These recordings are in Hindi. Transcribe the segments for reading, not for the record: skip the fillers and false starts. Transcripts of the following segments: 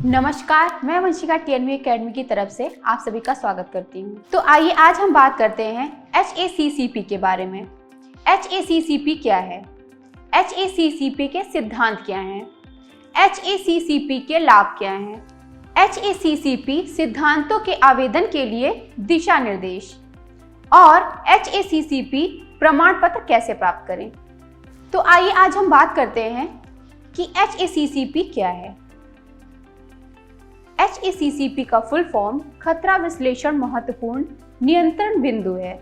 नमस्कार, मैं वंशिका टीएनवी एकेडमी की तरफ से आप सभी का स्वागत करती हूँ। तो आइए आज हम बात करते हैं HACCP के बारे में। HACCP क्या है? HACCP के सिद्धांत क्या हैं? HACCP के लाभ क्या हैं? HACCP सिद्धांतों के आवेदन के लिए दिशा निर्देश और HACCP प्रमाण पत्र कैसे प्राप्त करें। तो आइए आज हम बात करते हैं कि HACCP क्या है। HACCP का फुल फॉर्म खतरा विश्लेषण महत्वपूर्ण नियंत्रण बिंदु है।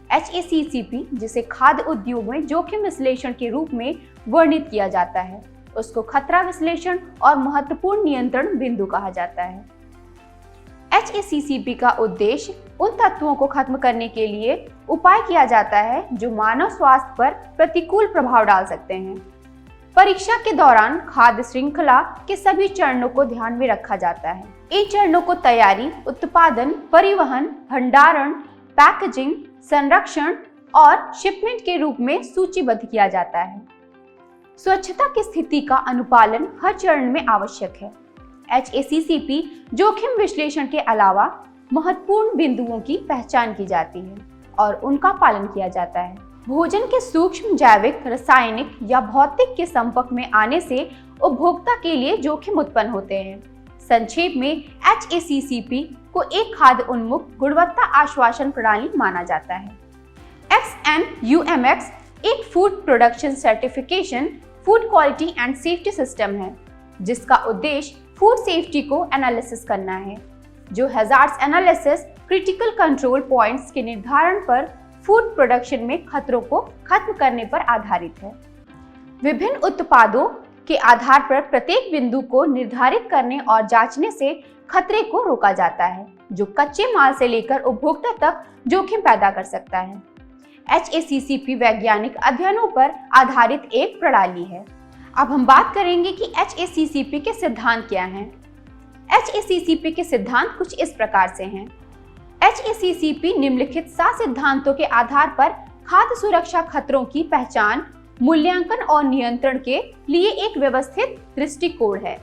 HACCP जिसे खाद्य उद्योग में जोखिम विश्लेषण के रूप में वर्णित किया जाता है, उसको खतरा विश्लेषण और महत्वपूर्ण नियंत्रण बिंदु कहा जाता है। HACCP का उद्देश्य उन तत्वों को खत्म करने के लिए उपाय किया जाता है जो मानव स्वास्थ्य पर प्रतिकूल प्रभाव डाल सकते हैं। परीक्षा के दौरान खाद्य श्रृंखला के सभी चरणों को ध्यान में रखा जाता है। इन चरणों को तैयारी, उत्पादन, परिवहन, भंडारण, पैकेजिंग, संरक्षण और शिपमेंट के रूप में सूचीबद्ध किया जाता है। स्वच्छता की स्थिति का अनुपालन हर चरण में आवश्यक है। HACCP जोखिम विश्लेषण के अलावा महत्वपूर्ण बिंदुओं की पहचान की जाती है और उनका पालन किया जाता है। भोजन के सूक्ष्म जैविक, रासायनिक या भौतिक के संपर्क में आने से उपभोक्ता के लिए जोखिम उत्पन्न होते हैं। संक्षेप में HACCP को एक खाद्य उन्मुख गुणवत्ता आश्वासन प्रणाली माना जाता है। XNUMX एक food production certification food quality and safety system है, जिसका उद्देश्य फूड सेफ्टी को एनालिसिस करना है, जो hazards analysis critical control points के निर्धारण पर फूड प्रोडक्शन में खतरों को खत्म करने पर आधारित है। विभिन्न उत्पादों के आधार पर प्रत्येक बिंदु को निर्धारित करने और जांचने से खतरे को रोका जाता है, जो कच्चे माल से लेकर उपभोक्ता तक जोखिम पैदा कर सकता है। HACCP वैज्ञानिक अध्ययनों पर आधारित एक प्रणाली है। अब हम बात करेंगे कि HACCP के सिद्धांत क्या हैं। HACCP के सिद्धांत कुछ इस प्रकार से हैं। HACCP निम्नलिखित 7 सिद्धांतों के आधार पर खाद्य सुरक्षा खतरों की पहचान, मूल्यांकन और नियंत्रण के लिए एक व्यवस्थित दृष्टिकोण है।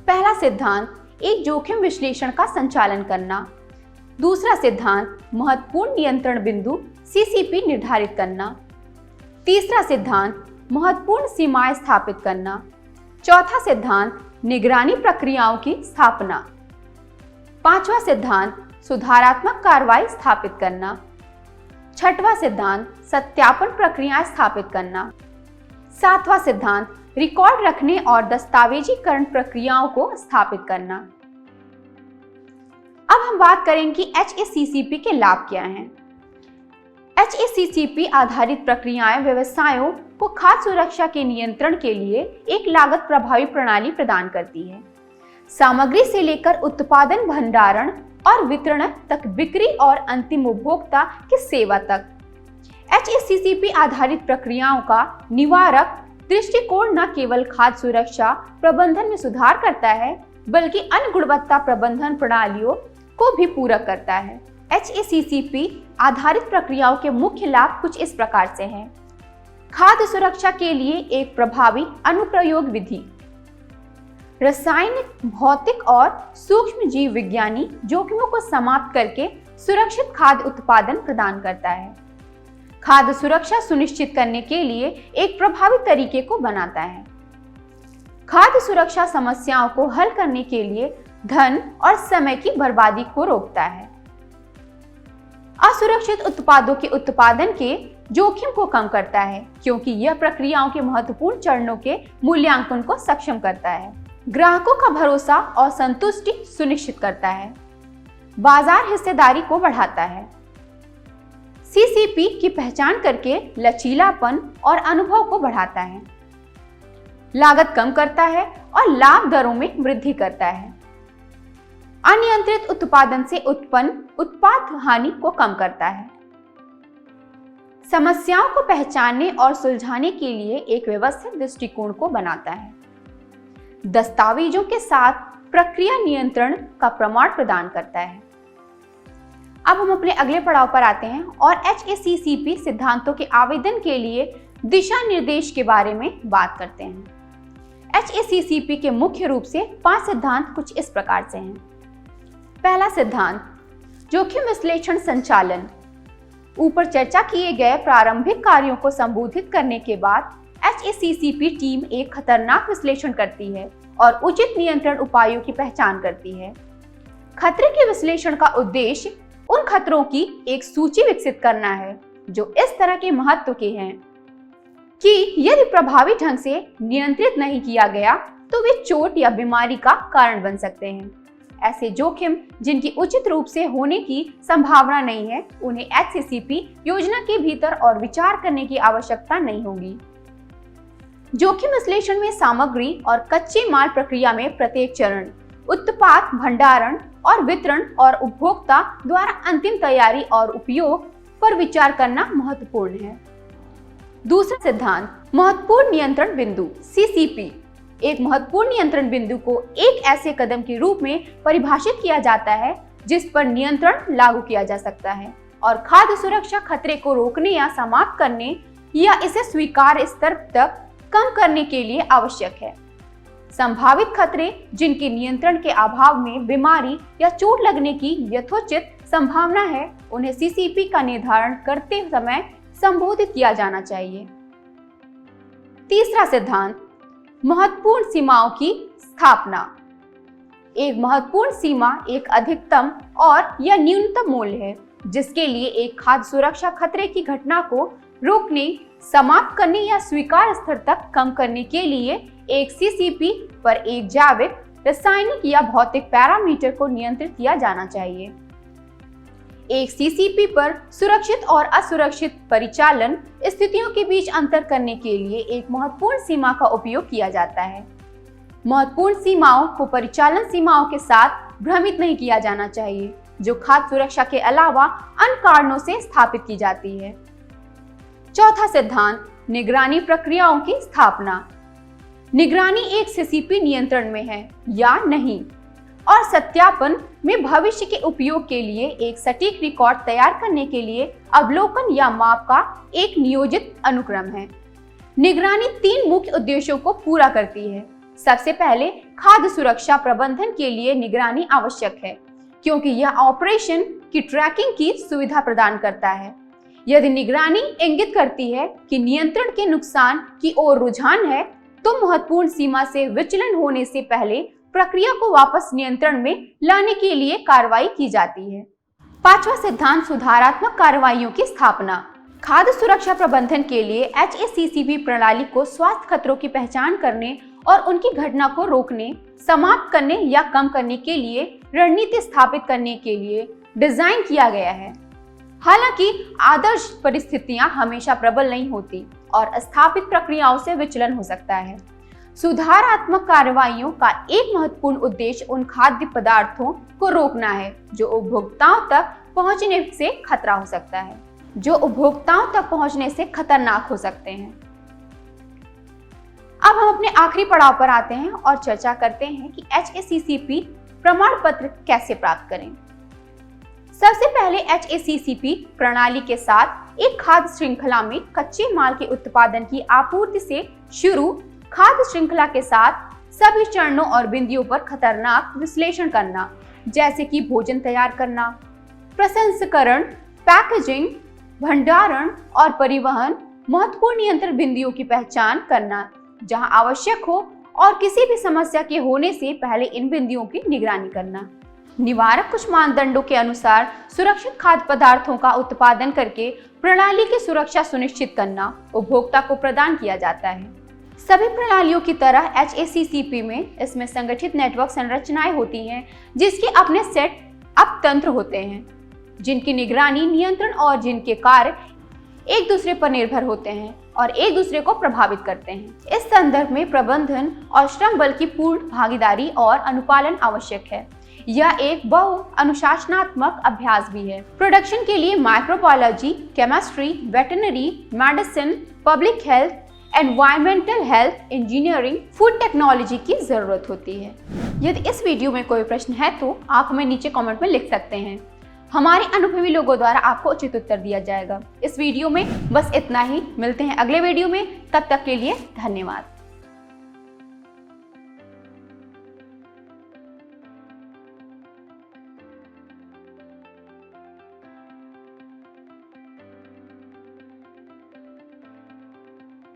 पहला सिद्धांत, एक जोखिम विश्लेषण का संचालन करना। दूसरा सिद्धांत, महत्वपूर्ण नियंत्रण बिंदु CCP निर्धारित करना। तीसरा सिद्धांत, महत्वपूर्ण सीमाएं स्थापित करना। चौथा सिद्धांत, निगरानी प्रक्रियाओं की स्थापना। पांचवा सिद्धांत, सुधारात्मक कार्रवाई स्थापित करना। छठवां सिद्धांत, सत्यापन प्रक्रियाएं स्थापित करना। सातवां सिद्धांत, रिकॉर्ड रखने और दस्तावेजीकरण प्रक्रियाओं को स्थापित करना। अब हम बात करेंगे कि HACCP के लाभ क्या हैं। HACCP आधारित प्रक्रियाएं व्यवसायों को खाद्य सुरक्षा के नियंत्रण के लिए एक लागत प्रभावी प्रणाली प्रदान करती है। सामग्री से लेकर उत्पादन, भंडारण और वितरण तक, बिक्री और अंतिम उपभोक्ता की सेवा तक। HACCP आधारित प्रक्रियाओं का निवारक दृष्टिकोण न केवल खाद्य सुरक्षा प्रबंधन में सुधार करता है, बल्कि अन्य गुणवत्ता प्रबंधन प्रणालियों को भी पूरक करता है। HACCP आधारित प्रक्रियाओं के मुख्य लाभ कुछ इस प्रकार से हैं। खाद्य सुरक्षा के लिए एक प्रभावी अनुप्रयोग विधि। रासायनिक, भौतिक और सूक्ष्म जीव विज्ञानी जोखिमों को समाप्त करके सुरक्षित खाद्य उत्पादन प्रदान करता है। खाद्य सुरक्षा सुनिश्चित करने के लिए एक प्रभावी तरीके को बनाता है। खाद्य सुरक्षा समस्याओं को हल करने के लिए धन और समय की बर्बादी को रोकता है। असुरक्षित उत्पादों के उत्पादन के जोखिम को कम करता है, क्योंकि यह प्रक्रियाओं के महत्वपूर्ण चरणों के मूल्यांकन को सक्षम करता है। ग्राहकों का भरोसा और संतुष्टि सुनिश्चित करता है। बाजार हिस्सेदारी को बढ़ाता है। CCP की पहचान करके लचीलापन और अनुभव को बढ़ाता है। लागत कम करता है और लाभ दरों में वृद्धि करता है। अनियंत्रित उत्पादन से उत्पन्न उत्पाद हानि को कम करता है। समस्याओं को पहचानने और सुलझाने के लिए एक व्यवस्थित दृष्टिकोण को बनाता है। दस्तावेजों के साथ प्रक्रिया नियंत्रण का प्रमाण प्रदान करता है। अब हम अपने अगले पड़ाव पर आते हैं और HACCP सिद्धांतों के आवेदन के लिए दिशा निर्देश के बारे में बात करते हैं। HACCP के मुख्य रूप से 5 सिद्धांत कुछ इस प्रकार से हैं। पहला सिद्धांत, जोखिम विश्लेषण संचालन। ऊपर चर्चा किए गए प्रारंभिक कार्यों को संबोधित करने के बाद HACCP टीम एक खतरनाक विश्लेषण करती है और उचित नियंत्रण उपायों की पहचान करती है। खतरे के विश्लेषण का उद्देश्य उन खतरों की एक सूची विकसित करना है जो इस तरह के महत्व के हैं कि यदि प्रभावी ढंग से नियंत्रित नहीं किया गया तो वे चोट या बीमारी का कारण बन सकते हैं। ऐसे जोखिम जिनकी उचित रूप से होने की संभावना नहीं है, उन्हें HACCP योजना के भीतर और विचार करने की आवश्यकता नहीं होगी। जोखिम विश्लेषण में सामग्री और कच्चे माल प्रक्रिया में प्रत्येक चरण, उत्पाद भंडारण और वितरण और उपभोक्ता द्वारा अंतिम तैयारी और उपयोग पर विचार करना महत्वपूर्ण है। दूसरा सिद्धांत, महत्वपूर्ण नियंत्रण बिंदु CCP। एक महत्वपूर्ण नियंत्रण बिंदु को एक ऐसे कदम के रूप में परिभाषित किया जाता है जिस पर नियंत्रण लागू किया जा सकता है और खाद्य सुरक्षा खतरे को रोकने या समाप्त करने या इसे स्वीकार्य स्तर तक कम करने के लिए आवश्यक है। संभावित खतरे जिनके नियंत्रण के अभाव में बीमारी या चोट लगने की यथोचित संभावना है, उन्हें CCP का निर्धारण करते समय संबोधित किया जाना चाहिए। तीसरा सिद्धांत, महत्वपूर्ण सीमाओं की स्थापना। एक महत्वपूर्ण सीमा एक अधिकतम और या न्यूनतम मूल्य है जिसके लिए एक खाद्य सुरक्षा खतरे की घटना को रोकने, समाप्त करने या स्वीकार्य स्तर तक कम करने के लिए एक CCP पर एक जैविक, रासायनिक या भौतिक पैरामीटर को नियंत्रित किया जाना चाहिए। एक CCP पर सुरक्षित और असुरक्षित परिचालन स्थितियों के बीच अंतर करने के लिए एक महत्वपूर्ण सीमा का उपयोग किया जाता है। महत्वपूर्ण सीमाओं को परिचालन सीमाओं के साथ भ्रमित नहीं किया जाना चाहिए जो खाद्य सुरक्षा के अलावा अन्य कारणों से स्थापित की जाती है। चौथा सिद्धांत, निगरानी प्रक्रियाओं की स्थापना। निगरानी एक CCP नियंत्रण में है या नहीं और सत्यापन में भविष्य के उपयोग के लिए एक सटीक रिकॉर्ड तैयार करने के लिए अवलोकन या माप का एक नियोजित अनुक्रम है। निगरानी 3 मुख्य उद्देश्यों को पूरा करती है। सबसे पहले, खाद्य सुरक्षा प्रबंधन के लिए निगरानी आवश्यक है क्योंकि यह ऑपरेशन की ट्रैकिंग की सुविधा प्रदान करता है। यदि निगरानी इंगित करती है कि नियंत्रण के नुकसान की ओर रुझान है तो महत्वपूर्ण सीमा से विचलन होने से पहले प्रक्रिया को वापस नियंत्रण में लाने के लिए कार्रवाई की जाती है। पांचवा सिद्धांत, सुधारात्मक कार्रवाइयों की स्थापना। खाद्य सुरक्षा प्रबंधन के लिए HACCP प्रणाली को स्वास्थ्य खतरों की पहचान करने और उनकी घटना को रोकने, समाप्त करने या कम करने के लिए रणनीति स्थापित करने के लिए डिजाइन किया गया है। हालांकि आदर्श परिस्थितियां हमेशा प्रबल नहीं होती और स्थापित प्रक्रियाओं से विचलन हो सकता है। सुधारात्मक कार्रवाइयों का एक महत्वपूर्ण उद्देश्य उन खाद्य पदार्थों को रोकना है जो उपभोक्ताओं तक पहुंचने से खतरा हो सकता है, जो उपभोक्ताओं तक पहुंचने से खतरनाक हो सकते हैं। अब हम अपने आखिरी पड़ाव पर आते हैं और चर्चा करते हैं कि HACCP प्रमाण पत्र कैसे प्राप्त करें। सबसे पहले HACCP प्रणाली के साथ एक खाद्य श्रृंखला में कच्चे माल के उत्पादन की आपूर्ति से शुरू खाद्य श्रृंखला के साथ सभी चरणों और बिंदुओं पर खतरनाक विश्लेषण करना, जैसे कि भोजन तैयार करना, प्रसंस्करण, पैकेजिंग, भंडारण और परिवहन, महत्वपूर्ण नियंत्रण बिंदुओं की पहचान करना जहां आवश्यक हो और किसी भी समस्या के होने से पहले इन बिंदुओं की निगरानी करना। निवारक कुछ मानदंडों के अनुसार सुरक्षित खाद्य पदार्थों का उत्पादन करके प्रणाली की सुरक्षा सुनिश्चित करना उपभोक्ता को प्रदान किया जाता है। सभी प्रणालियों की तरह HACCP में इसमें संगठित नेटवर्क संरचनाएं होती हैं जिसके अपने सेट अप तंत्र होते हैं जिनकी निगरानी, नियंत्रण और जिनके कार्य एक दूसरे पर निर्भर होते हैं और एक दूसरे को प्रभावित करते हैं। इस संदर्भ में प्रबंधन और श्रम बल की पूर्ण भागीदारी और अनुपालन आवश्यक है। यह एक बहु अनुशासनात्मक अभ्यास भी है। प्रोडक्शन के लिए microbiology, chemistry, veterinary medicine, public health, environmental health, engineering, food technology की जरूरत होती है। यदि इस वीडियो में कोई प्रश्न है तो आप हमें नीचे कमेंट में लिख सकते हैं। हमारे अनुभवी लोगों द्वारा आपको उचित उत्तर दिया जाएगा। इस वीडियो में बस इतना ही। मिलते हैं अगले वीडियो में, तब तक के लिए धन्यवाद।